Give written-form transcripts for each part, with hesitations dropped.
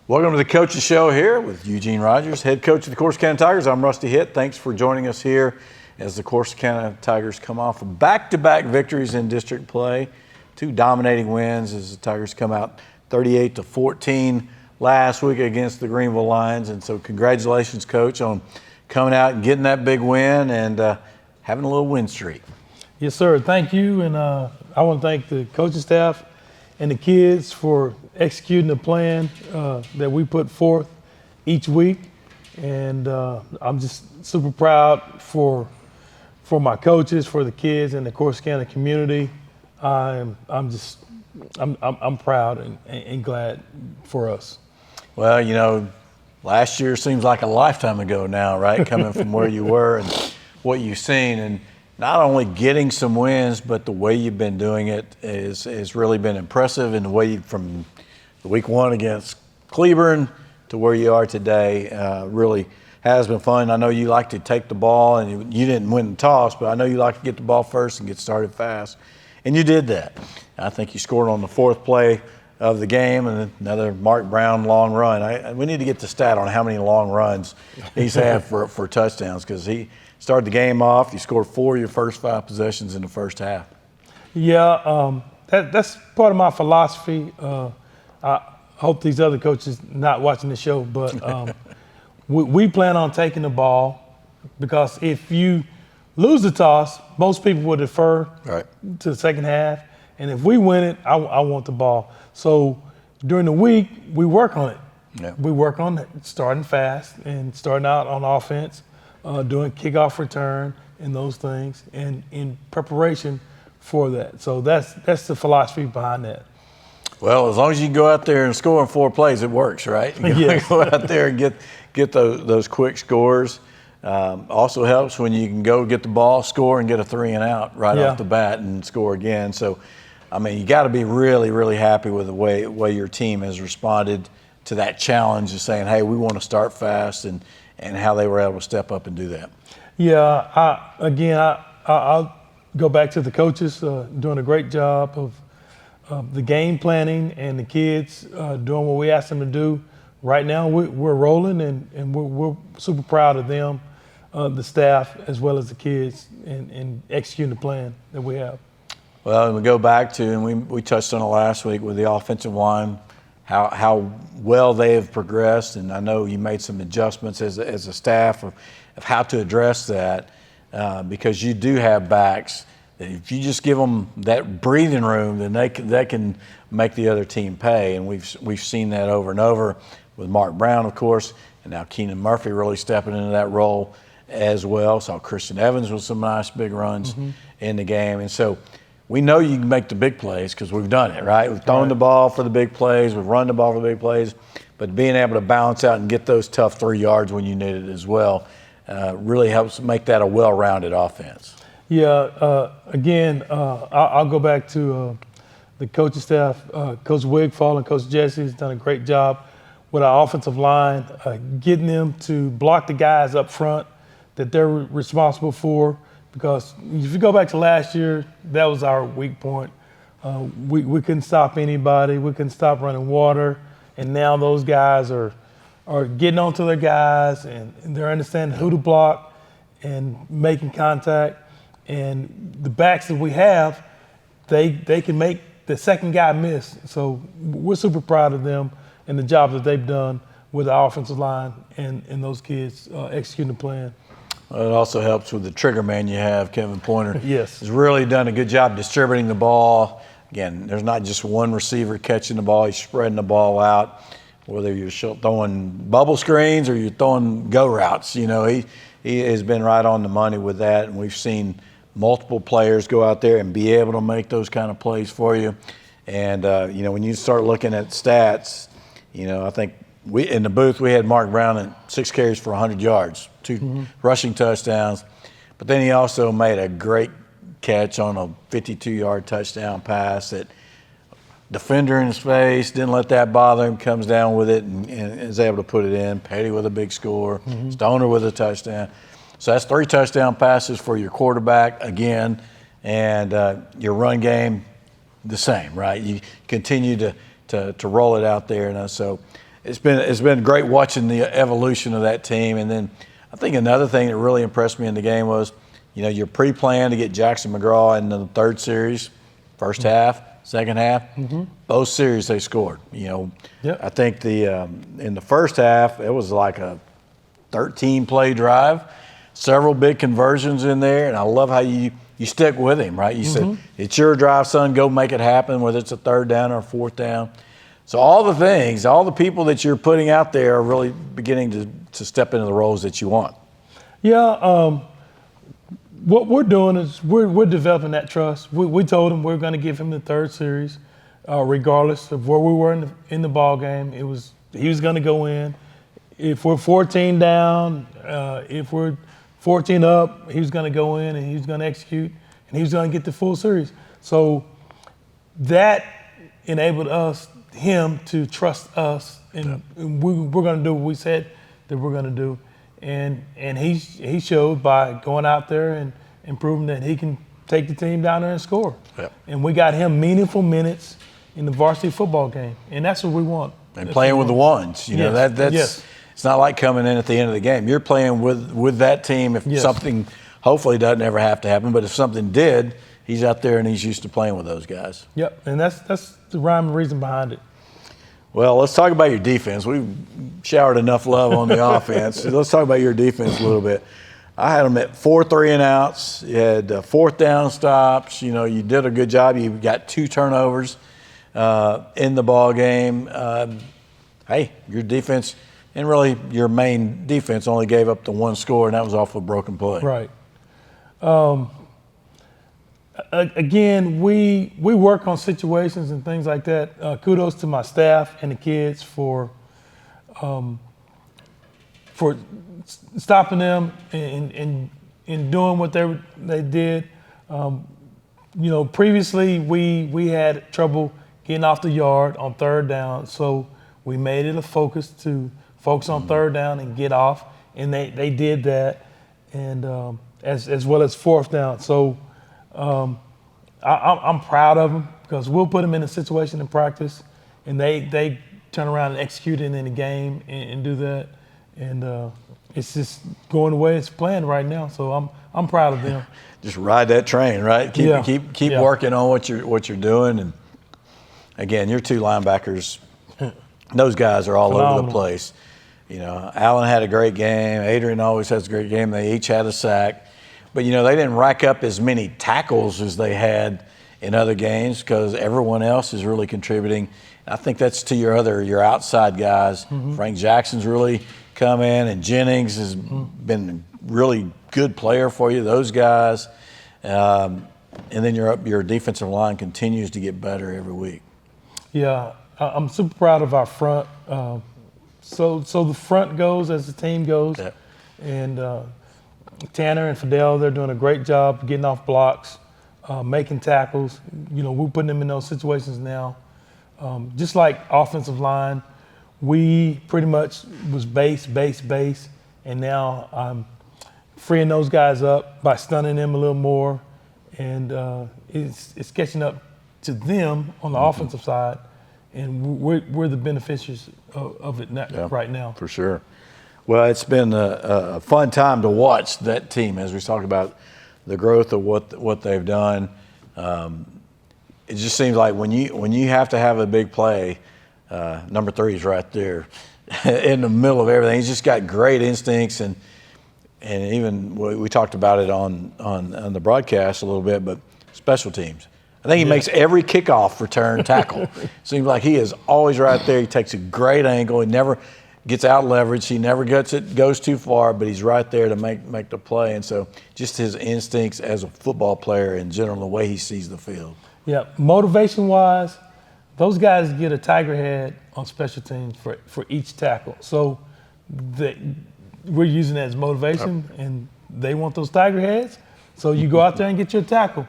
Welcome to the Coaches Show here with Eugene Rogers, head coach of the Corsicana Tigers. I'm Rusty Hitt. Thanks for joining us here as the Corsicana Tigers come off of back-to-back victories in district play. 2 dominating wins as the Tigers come out 38-14 last week against the Greenville Lions. And so congratulations, Coach, on coming out and getting that big win and having a little win streak. Yes, sir. Thank you. And I want to thank the coaching staff and the kids for executing the plan that we put forth each week. And I'm just super proud for my coaches, for the kids, and the Corsicana community. I'm proud and glad for us. Well, you know, last year seems like a lifetime ago now, right? Coming from where you were and what you've seen, and not only getting some wins, but the way you've been doing it has really been impressive. And the way from the week 1 against Cleburne to where you are today really has been fun. I know you like to take the ball, and you didn't win the toss, but I know you like to get the ball first and get started fast. And you did that. I think you scored on the 4th play of the game, and another Mark Brown long run. We need to get the stat on how many long runs he's had for touchdowns, because he started the game off. You scored 4 of your first 5 possessions in the first half. Yeah, that's part of my philosophy. I hope these other coaches not watching the show, but we plan on taking the ball, because if you lose the toss, most people would defer to the second half. And if we win it, I want the ball. So during the week, we work on it. Yeah. We work on it, starting fast and starting out on offense, doing kickoff return and those things, and in preparation for that. So that's the philosophy behind that. Well, as long as you can go out there and score in 4 plays, it works, right? You Yes. go out there and get those quick scores. Also helps when you can go get the ball, score, and get a 3 and out right off the bat and score again. So, I mean, you got to be really, really happy with the way your team has responded to that challenge of saying, hey, we want to start fast, and how they were able to step up and do that. Yeah, I'll go back to the coaches doing a great job of the game planning, and the kids doing what we asked them to do. Right now, we're rolling, and we're super proud of them, the staff, as well as the kids, and executing the plan that we have. Well, we go back to, and we touched on it last week with the offensive line, how well they have progressed, and I know you made some adjustments as a staff of how to address that, because you do have backs that if you just give them that breathing room, then they can make the other team pay, and we've seen that over and over with Mark Brown, of course, and now Keenan Murphy really stepping into that role as well. Saw Christian Evans with some nice big runs in the game, and so we know you can make the big plays because we've done it, right? We've thrown the ball for the big plays, we've run the ball for the big plays, but being able to balance out and get those tough 3 yards when you need it as well really helps make that a well-rounded offense. Yeah, again, I'll go back to the coaching staff. Coach Wigfall and Coach Jesse has done a great job with our offensive line, getting them to block the guys up front that they're responsible for. Because if you go back to last year, that was our weak point. We couldn't stop anybody. We couldn't stop running water. And now those guys are getting onto their guys, and they're understanding who to block and making contact. And the backs that we have, they can make the second guy miss. So we're super proud of them and the job that they've done with the offensive line and those kids executing the plan. Well, it also helps with the trigger man you have, Kevin Pointer. Yes. He's really done a good job distributing the ball. Again, there's not just one receiver catching the ball. He's spreading the ball out, whether you're throwing bubble screens or you're throwing go routes. You know, he has been right on the money with that, and we've seen multiple players go out there and be able to make those kind of plays for you. And, you know, when you start looking at stats, you know, I think in the booth we had Mark Brown at 6 carries for 100 yards, 2 rushing touchdowns. But then he also made a great catch on a 52-yard touchdown pass that defender in his face, didn't let that bother him, comes down with it and is able to put it in. Petty with a big score, Stoner with a touchdown. So that's 3 touchdown passes for your quarterback again, and your run game the same, right? You continue to roll it out there, and so it's been great watching the evolution of that team. And then I think another thing that really impressed me in the game was, you're pre-planned to get Jackson McGraw in the third series, first half, second half. Both series they scored. I think in the first half it was like a 13-play drive, several big conversions in there, and I love how you stick with him, right? You said, it's your drive, son, go make it happen, whether it's a third down or a fourth down. So all the things, all the people that you're putting out there are really beginning to step into the roles that you want. Yeah, what we're doing is we're developing that trust. We told him we're going to give him the third series, regardless of where we were in the ball game. He was going to go in. If we're 14 down, if we're 14 up, he was going to go in and he was going to execute and he was going to get the full series. So that enabled him to trust us, and we're going to do what we said that we're going to do. And he showed by going out there and proving that he can take the team down there and score. Yep. And we got him meaningful minutes in the varsity football game, and that's what we want. And playing with the ones, that's Yes. It's not like coming in at the end of the game. You're playing with that team. If something hopefully doesn't ever have to happen, but if something did, he's out there and he's used to playing with those guys. Yep, and that's the rhyme and reason behind it. Well, let's talk about your defense. We've showered enough love on the offense. So let's talk about your defense a little bit. I had them at 4 3-and-outs. You had fourth down stops. You did a good job. You got 2 turnovers in the ball game. Hey, your defense, and really your main defense, only gave up the 1 score, and that was off a broken play. Right. Again, we work on situations and things like that. Kudos to my staff and the kids for stopping them and doing what they did. Previously we had trouble getting off the yard on third down, so we made it a focus to focus on third down and get off, and they did that, and as well as fourth down. So. I'm proud of them because we'll put them in a situation in practice, and they turn around and execute it in the game and do that, and it's just going the way it's playing right now. So I'm proud of them. Just ride that train, right? Keep working on what you're doing, and again, your 2 linebackers, those guys are all over the place. Allen had a great game. Adrian always has a great game. They each had a sack. But, they didn't rack up as many tackles as they had in other games because everyone else is really contributing. I think that's to your outside guys. Frank Jackson's really come in, and Jennings has been a really good player for you, those guys. And then your defensive line continues to get better every week. Yeah, I'm super proud of our front. So the front goes as the team goes. Yep. And Tanner and Fidel, they're doing a great job getting off blocks, making tackles. We're putting them in those situations now. Just like offensive line, we pretty much was base, and now I'm freeing those guys up by stunning them a little more, and it's catching up to them on the offensive side, and we're the beneficiaries of it right now. For sure. Well, it's been a fun time to watch that team as we talk about the growth of what they've done. It just seems like when you have to have a big play, number 3 is right there in the middle of everything. He's just got great instincts, and even we talked about it on the broadcast a little bit, but special teams. I think he makes every kickoff return tackle. Seems like he is always right there. He takes a great angle. He never gets out leverage. He never goes too far, but he's right there to make the play. And so just his instincts as a football player in general, the way he sees the field. Yeah, motivation-wise, those guys get a tiger head on special teams for each tackle. So we're using that as motivation, and they want those tiger heads. So you go out there and get your tackle.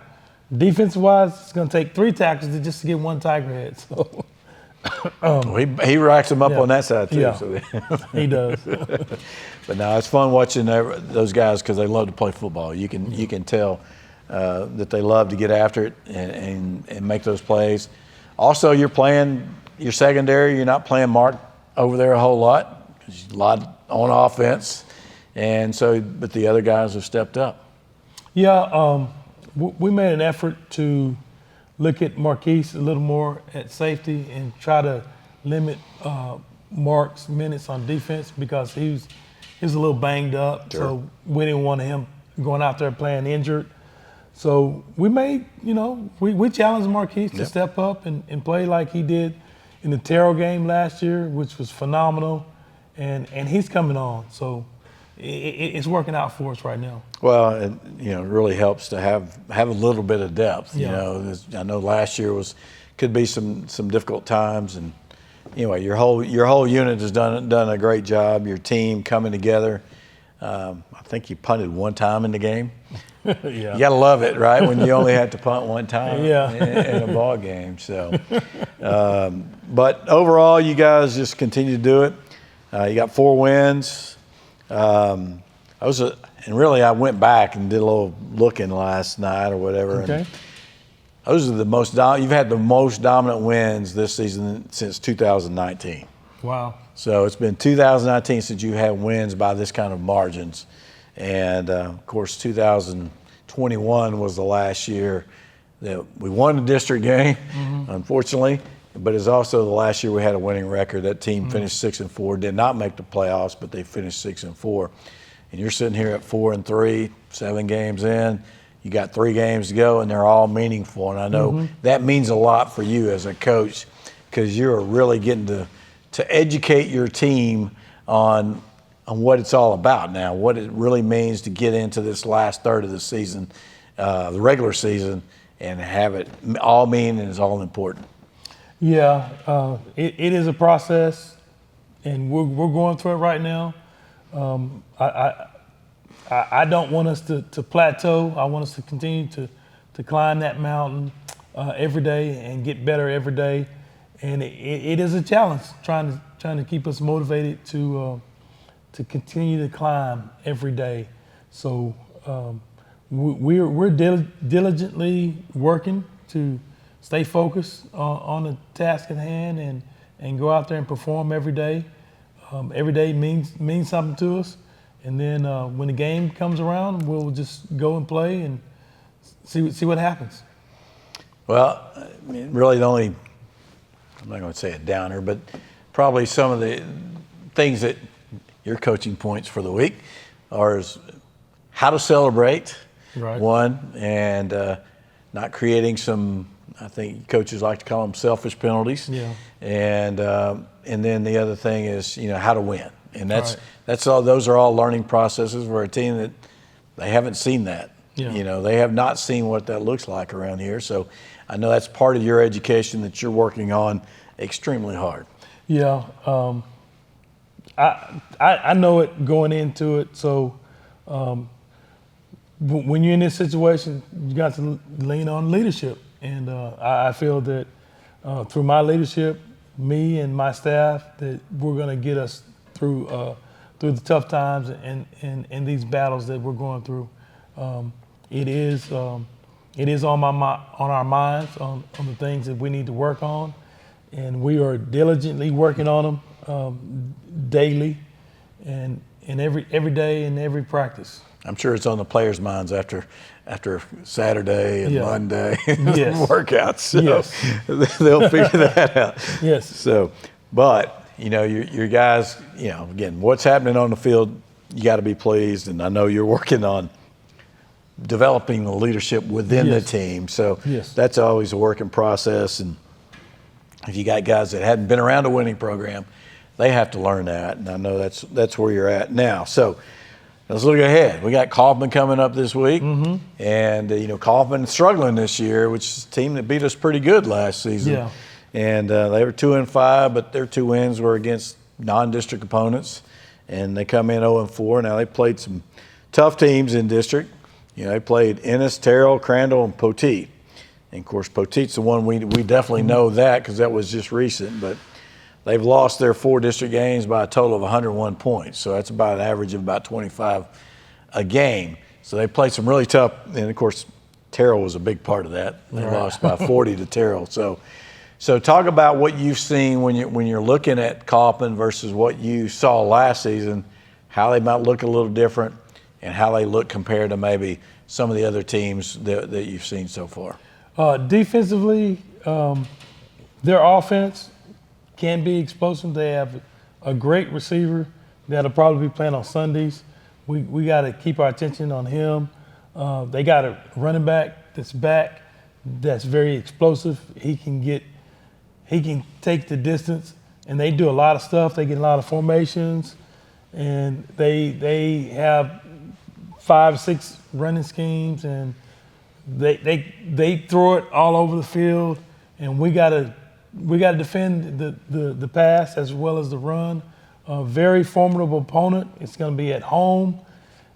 Defensive-wise, it's going to take 3 tackles just to get 1 tiger head. So. He racks them up on that side too. Yeah, so he does. But no, it's fun watching those guys because they love to play football. You can tell that they love to get after it and make those plays. Also, you're playing your secondary. You're not playing Mark over there a whole lot. There's a lot on offense, and so but the other guys have stepped up. Yeah, we made an effort to look at Marquise a little more at safety and try to limit Mark's minutes on defense because he was a little banged up. Sure. So we didn't want him going out there playing injured. So we made, we challenged Marquise to step up and play like he did in the Terrell game last year, which was phenomenal. And he's coming on. So it's working out for us right now. Well, it really helps to have a little bit of depth. Yeah. I know last year could be some difficult times, and anyway, your whole unit has done a great job. Your team coming together. I think you punted one time in the game. Yeah. You gotta love it, right? When you only had to punt one time Yeah. in a ball game. So, but overall, you guys just continue to do it. You got 4 wins. I went back and did a little looking last night or whatever. Okay. And those are you've had the most dominant wins this season since 2019. Wow. So it's been 2019 since you had wins by this kind of margins. And of course, 2021 was the last year that we won the district game, unfortunately. But it's also the last year we had a winning record. That team finished 6-4, did not make the playoffs, but they finished 6-4. And you're sitting here at 4-3, 7 games in. You got 3 games to go, and they're all meaningful. And I know that means a lot for you as a coach because you're really getting to educate your team on what it's all about now, what it really means to get into this last third of the season, the regular season, and have it all mean and is all important. Yeah, it is a process, and we're going through it right now. I don't want us to plateau. I want us to continue to climb that mountain every day and get better every day. And it is a challenge trying to keep us motivated to continue to climb every day. So we're diligently working to stay focused on the task at hand and go out there and perform every day. Every day means something to us. And then when the game comes around, we'll just go and play and see what happens. Well, I mean, really I'm not going to say a downer, but probably some of the things that your coaching points for the week are how to celebrate, Right. one, and not creating some, I think coaches like to call them selfish penalties. Yeah. And then the other thing is, how to win. And Right. that's all. Those are all learning processes for a team that they haven't seen that. Yeah. They have not seen what that looks like around here. So I know that's part of your education that you're working on extremely hard. Yeah, I know it going into it. So when you're in this situation, you got to lean on leadership, and I feel that through my leadership, me and my staff, that we're going to get us through the tough times and these battles that we're going through. It is on our minds on the things that we need to work on, and we are diligently working on them daily and every day and every practice. I'm sure it's on the players' minds after Saturday and Yeah. Monday Yes. workouts. So Yes. they'll figure that out. Yes. So, but your guys, again, what's happening on the field, you got to be pleased, and I know you're working on developing the leadership within the Yes. team. So Yes. that's always a working process. And if you got guys that hadn't been around a winning program, they have to learn that. And I know that's where you're at now. So let's look ahead. We got Kaufman coming up this week. And, Kaufman struggling this year, which is a team that beat us pretty good last season. Yeah. And they were 2-5, but their 2 wins were against non-district opponents. And they come in 0-4. Now, they played some tough teams in district. They played Ennis, Terrell, Crandall, and Poteet. And, of course, Poteet's the one we definitely know that because that was just recent. But they've lost their 4 district games by a total of 101 points. So that's about an average of about 25 a game. So they played some really tough. And, of course, Terrell was a big part of that. They Right. lost by 40 to Terrell. So So talk about what you've seen when you're looking at Kaufman versus what you saw last season, how they might look a little different, and how they look compared to maybe some of the other teams that you've seen so far. Defensively, their offense can be explosive. They have a great receiver that'll probably be playing on Sundays. We got to keep our attention on him. They got a running back that's very explosive. He can take the distance, and they do a lot of stuff. They get a lot of formations, and they have 5, 6 running schemes, and they throw it all over the field, and we gotta defend the pass as well as the run. A very formidable opponent. It's going to be at home,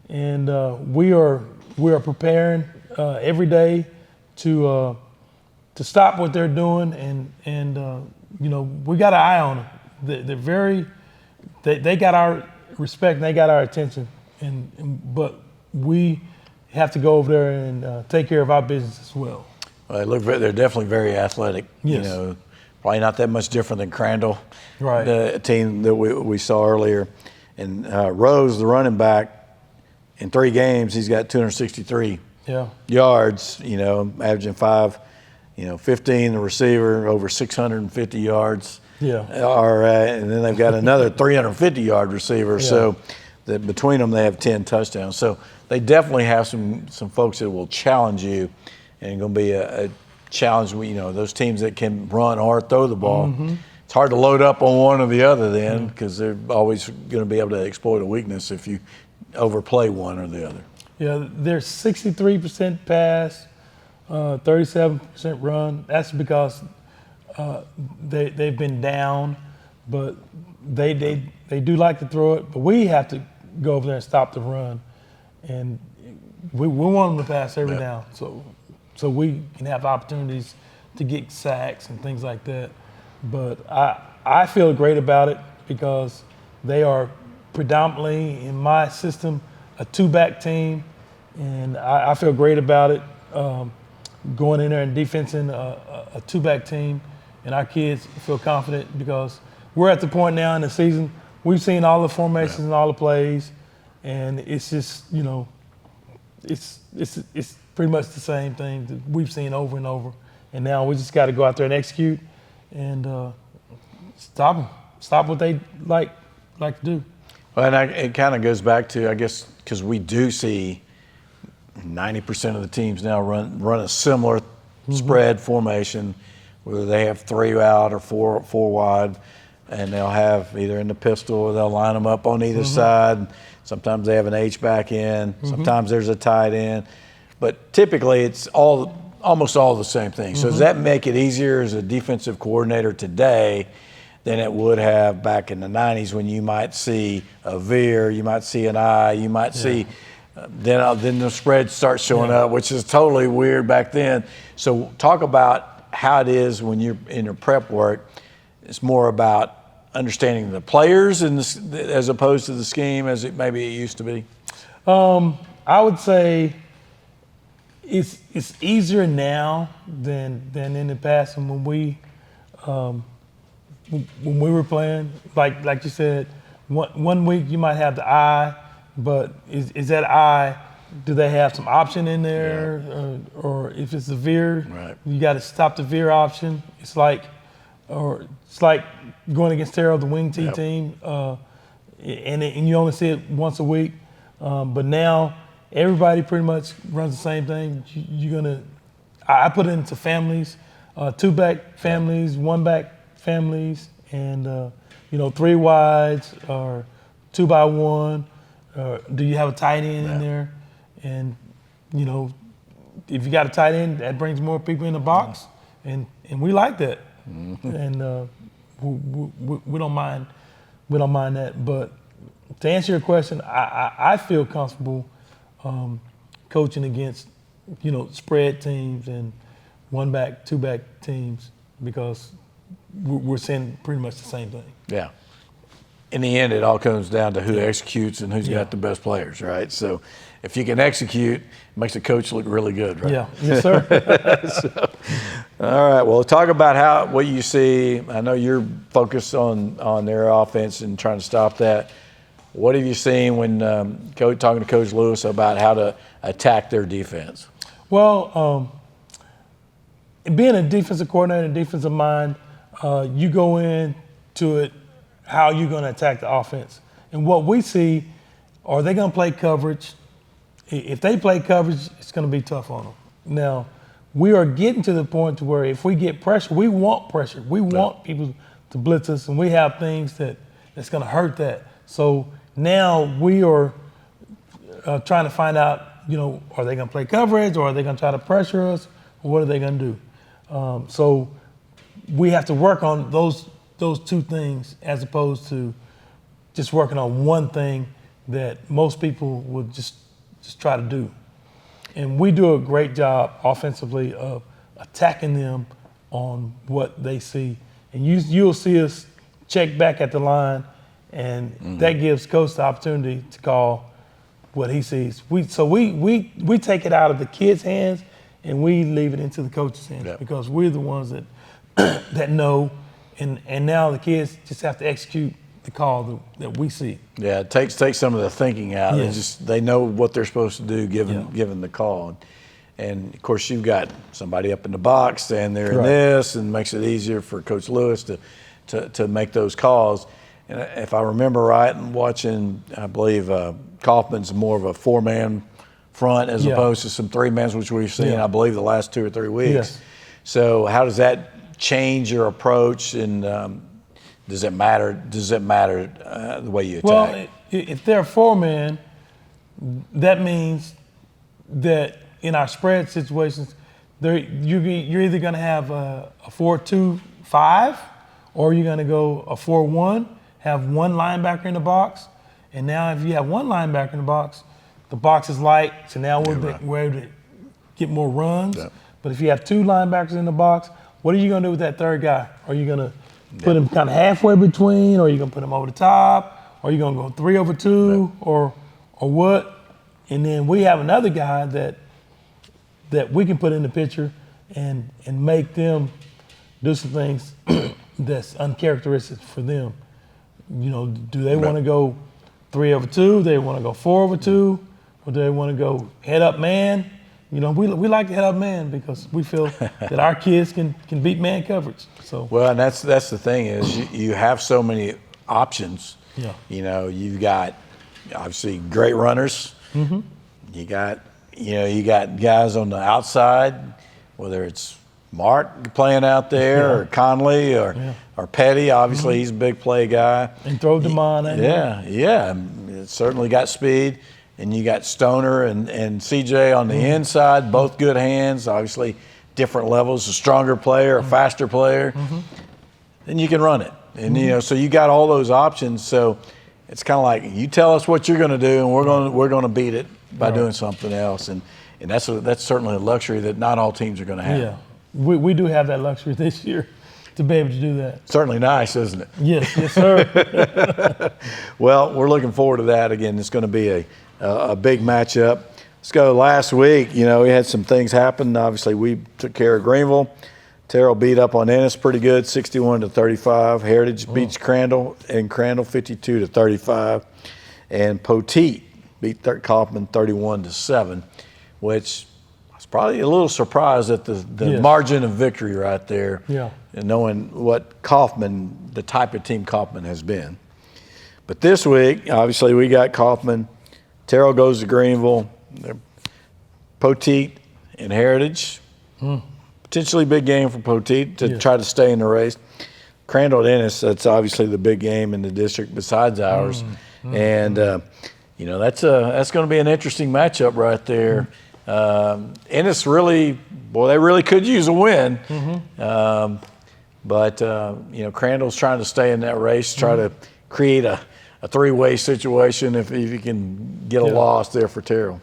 and we are preparing every day to stop what they're doing, and we got an eye on them. They got our respect, and they got our attention, but we have to go over there and take care of our business as well. Well, they're definitely very athletic. Yes. Probably not that much different than Crandall, Right. the team that we saw earlier. And Rose, the running back, in 3 games, he's got 263 yards, averaging 15, the receiver, over 650 yards. Yeah. And then they've got another 350-yard receiver. Yeah. So between them, they have 10 touchdowns. So they definitely have some folks that will challenge you, and going to be a challenge. Those teams that can run or throw the ball. Mm-hmm. It's hard to load up on one or the other then, because they're always going to be able to exploit a weakness if you overplay one or the other. Yeah, they're 63% pass, 37% run. That's because they've been down, but they do like to throw it. But we have to go over there and stop the run, and we want them to pass every down, so we can have opportunities to get sacks and things like that. But I feel great about it because they are predominantly, in my system, a 2-back team, and I feel great about it, going in there and defensing a 2-back team, and our kids feel confident because we're at the point now in the season, we've seen all the formations and all the plays, and it's just, it's pretty much the same thing that we've seen over and over, and now we just got to go out there and execute and stop them, stop what they like to do. Well, and it kind of goes back to, I guess, because we do see 90% of the teams now run a similar spread formation, whether they have 3 out or four wide, and they'll have either in the pistol or they'll line them up on either side. Sometimes they have an H-back in. Sometimes there's a tight end. But typically it's almost all the same thing. So does that make it easier as a defensive coordinator today than it would have back in the 90s when you might see a veer, you might see an eye, you might see then the spread starts showing up, which is totally weird back then. So talk about how it is when you're in your prep work. It's more about understanding the players as opposed to the scheme as it maybe it used to be. I would say it's easier now than in the past. And when we were playing, like you said, one week you might have the eye, but is that eye? Do they have some option in there, or if it's a veer, you got to stop the veer option. It's like going against Terrell, the wing T team, and you only see it once a week. But now everybody pretty much runs the same thing. I put it into families, 2-back families, 1-back families, and 3 wides or 2-by-1. Do you have a tight end in there? And if you got a tight end, that brings more people in the box, and we like that. And we don't mind that. But to answer your question, I feel comfortable coaching against spread teams and 1-back, 2-back teams because we're seeing pretty much the same thing. Yeah. in the end, it all comes down to who executes and who's got the best players, right? So if you can execute, it makes the coach look really good, right? Yeah, yes, sir. All right. Well, talk about what you see. I know you're focused on their offense and trying to stop that. What have you seen when talking to Coach Lewis about how to attack their defense? Well, being a defensive coordinator, defensive mind, you go into it how you're going to attack the offense. And what we see, are they going to play coverage? If they play coverage, it's going to be tough on them. Now, we are getting to the point to where if we get pressure, we want pressure. We want people to blitz us, and we have things that's going to hurt that. So now we are trying to find out, are they going to play coverage, or are they going to try to pressure us, or what are they going to do? So we have to work on those two things as opposed to just working on one thing that most people would just try to do. And we do a great job offensively of attacking them on what they see. And you'll see us check back at the line, and that gives coach the opportunity to call what he sees. We take it out of the kids' hands and we leave it into the coach's hands because we're the ones that that know, and now the kids just have to execute the call that we see. Yeah, it takes some of the thinking out. Yes. They know what they're supposed to do given the call. And of course, you've got somebody up in the box standing there in this, and makes it easier for Coach Lewis to make those calls. And if I remember right, and watching, I believe Kaufman's more of a 4-man front as opposed to some 3-mans, which we've seen, I believe, the last 2 or 3 weeks. Yes. So how does that change your approach, and does it matter? Does it matter the way you attack? Well, if they're a 4-man, that means that in our spread situations, you're either going to have a 4-2-5, or you're going to go a 4-1, have one linebacker in the box. And now if you have one linebacker in the box is light, so now we're able to get more runs. Yeah. But if you have 2 linebackers in the box, what are you going to do with that third guy? Are you going to put him kind of halfway between, or are you going to put him over the top? Or are you going to go 3 over 2, or what? And then we have another guy that we can put in the picture and make them do some things that's uncharacteristic for them. Do they want to go 3 over 2? Do they want to go 4 over 2? Or do they want to go head up man? We like to head up man because we feel that our kids can beat man coverage. So well, and that's the thing is you have so many options. Yeah. You've got obviously great runners. Mm-hmm. You got guys on the outside, whether it's Mark playing out there or Conley or Petty. Obviously, he's a big play guy. And throw Demond in there. Yeah. It certainly got speed. And you got Stoner and CJ on the inside, both good hands, obviously different levels, a stronger player, a faster player. Then you can run it. And, so you got all those options. So it's kind of like you tell us what you're going to do, and we're going to beat it by doing something else. And that's certainly a luxury that not all teams are going to have. Yeah, we do have that luxury this year to be able to do that. Certainly nice, isn't it? Yes, sir. Well, we're looking forward to that. Again, it's going to be a big matchup. Let's go last week. We had some things happen. Obviously, we took care of Greenville. Terrell beat up on Ennis pretty good, 61-35. Heritage beats Crandall 52-35. And Poteet beat Kaufman 31-7, which I was probably a little surprised at the margin of victory right there. Yeah. And knowing what Kaufman, the type of team Kaufman has been. But this week, obviously, we got Kaufman. Terrell goes to Greenville. Poteet and Heritage. Potentially big game for Poteet to try to stay in the race. Crandall and Ennis, that's obviously the big game in the district besides ours. And, that's going to be an interesting matchup right there. Ennis really, they really could use a win. But Crandall's trying to stay in that race, try to create a 3-way situation if you can get a loss there for Terrell.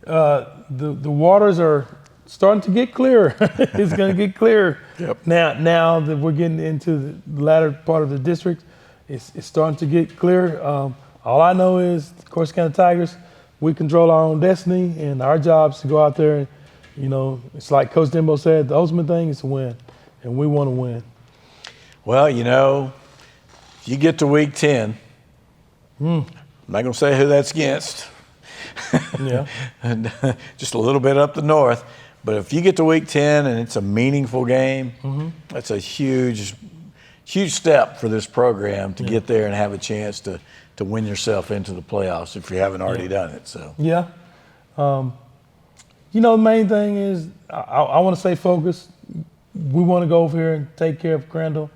The waters are starting to get clearer. It's going to get clearer now that we're getting into the latter part of the district. it's starting to get clear. All I know is, of course, County Tigers, we control our own destiny, and our job is to go out there and, it's like Coach Dembo said, the ultimate thing is to win, and we want to win. Well, if you get to week 10, I'm not going to say who that's against. Yeah. And just a little bit up the north. But if you get to week 10 and it's a meaningful game, that's a huge step for this program to get there and have a chance to win yourself into the playoffs if you haven't already done it. So yeah. The main thing is I want to stay focused. We want to go over here and take care of Crandall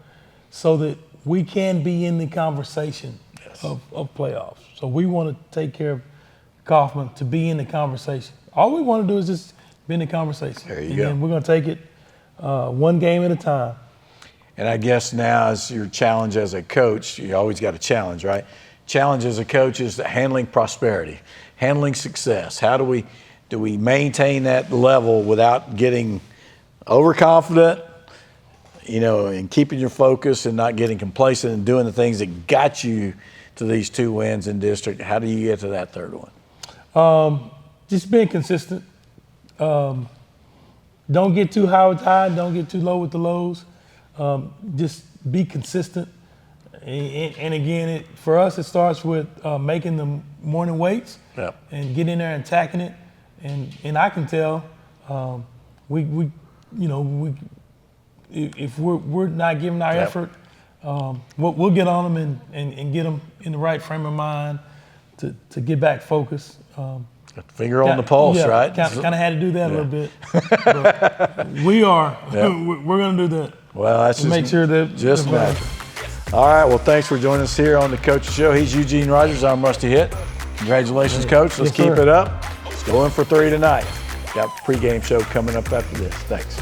so that we can be in the conversation of playoffs. So we want to take care of Kaufman to be in the conversation. All we want to do is just be in the conversation. There you go. And we're going to take it one game at a time. And I guess now as your challenge as a coach, you always got a challenge, right? Challenge as a coach is handling prosperity, handling success. How do we maintain that level without getting overconfident, and keeping your focus and not getting complacent and doing the things that got you to these 2 wins in district? How do you get to that third one? Just being consistent. Don't get too high with the high, don't get too low with the lows. Just be consistent. And again, for us, it starts with making the morning weights and getting in there and attacking it. And I can tell if we're not giving our effort, we'll get on them and get them in the right frame of mind to get back focused. Finger on the pulse, right? Kind of had to do that a little bit. But we are. We're going to do that. Well, that's just make sure that just natural. All right. Well, thanks for joining us here on the Coach's Show. He's Eugene Rogers. I'm Rusty Hitt. Congratulations, Coach. Let's keep it up. Let's go in for 3 tonight. Got a pregame show coming up after this. Thanks.